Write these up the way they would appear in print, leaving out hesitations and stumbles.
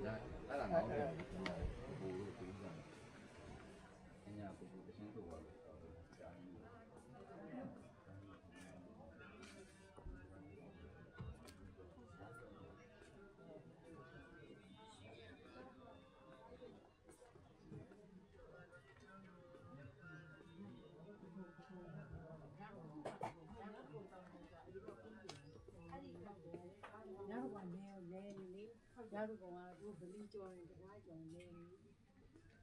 အဲ့ဒါနောက်ပြန်ဘူလို့ပြီးကြတယ်ညဘူတချင်းဆိုတော့ကြာနေတယ်ရတို့ကောင်ကတော့ဗလီကျော်ရင်တရားကျော်နေတယ်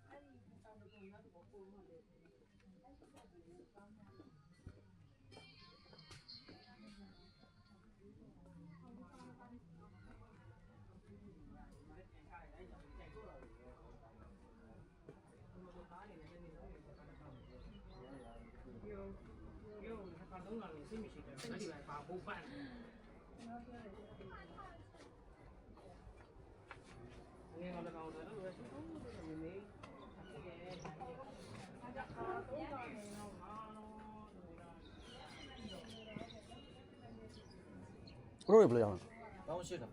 အဲ့ဒီတောင်တကောင်ကတော့ပုံမှန်လေတော့လာနေစိတ်မရှိတယ်အဲ့ဒီပဲပါဖို့ပတ်နေငါလည်းကောင်းတယ်လို့ပဲဆိုတော့ဒီနေ့အဲ့ဒါတော့တော့နေတော့မာဘယ်လိုလဲဘယ်လိုရအောင်တောင်းရှိတာ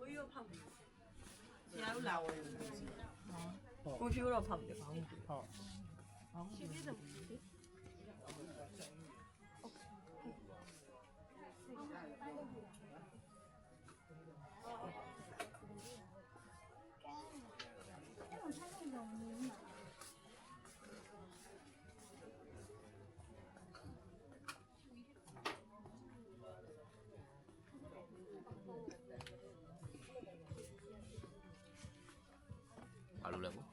我又胖不其他都来我了我去我胖不好去你怎么ဘာလို့လဲပေါ့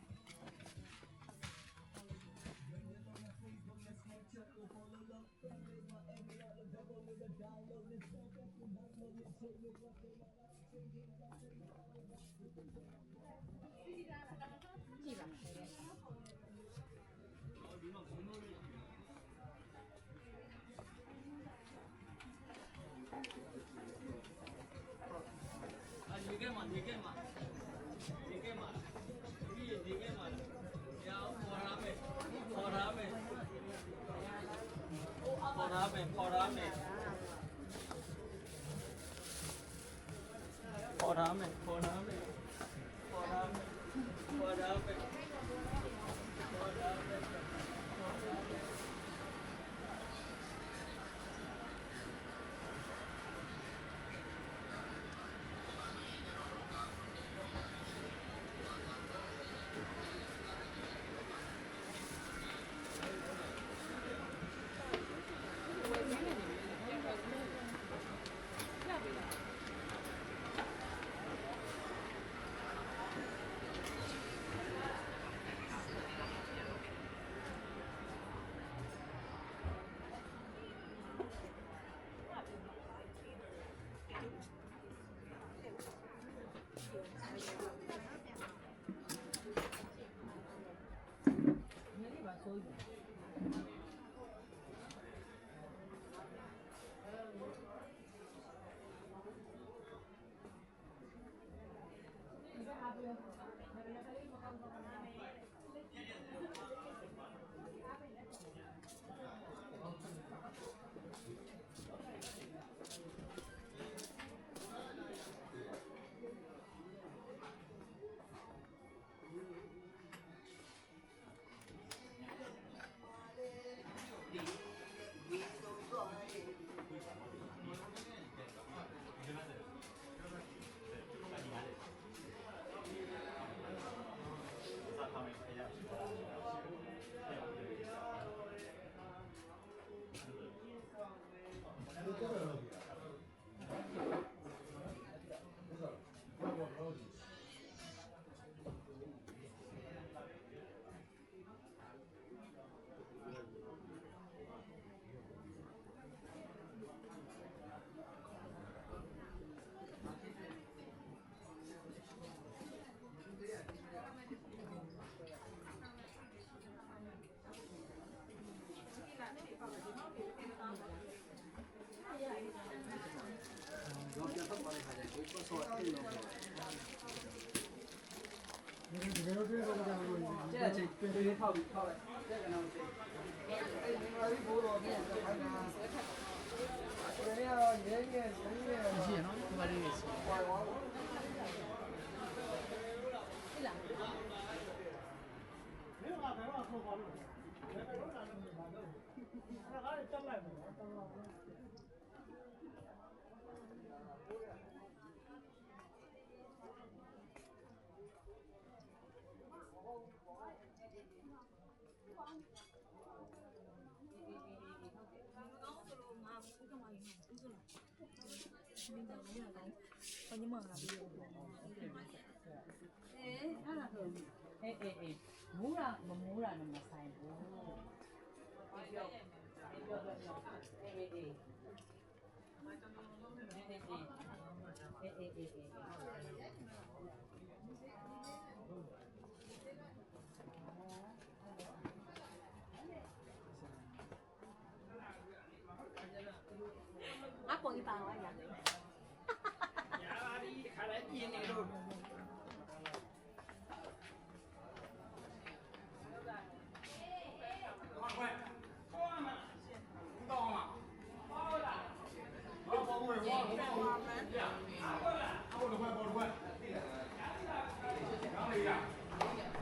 တဲ့ခါကျရင်ကိုယ်ဆော့ဆော့အဲ့လိုလုပ်ဒီလိုတွေ့တော့ကြလို့ ကျက်ချင်းပြေးထောက်ပြီးထောက်လိုက်ကျက်ကနောက်ချင်းအဲ့ဒီမှာဒီဘိုးတော်ပြန်ခိုင်းတာဒီနေ့ကတော့ရဲရဲရှိရနော်ဒီမှာလေးရှိဟောဟော ဘာညီမလာပြီးတော့မူးတာမမူးတာနဲ့မဆိုင်ဘူးငါပုံကြီးပါသွားရ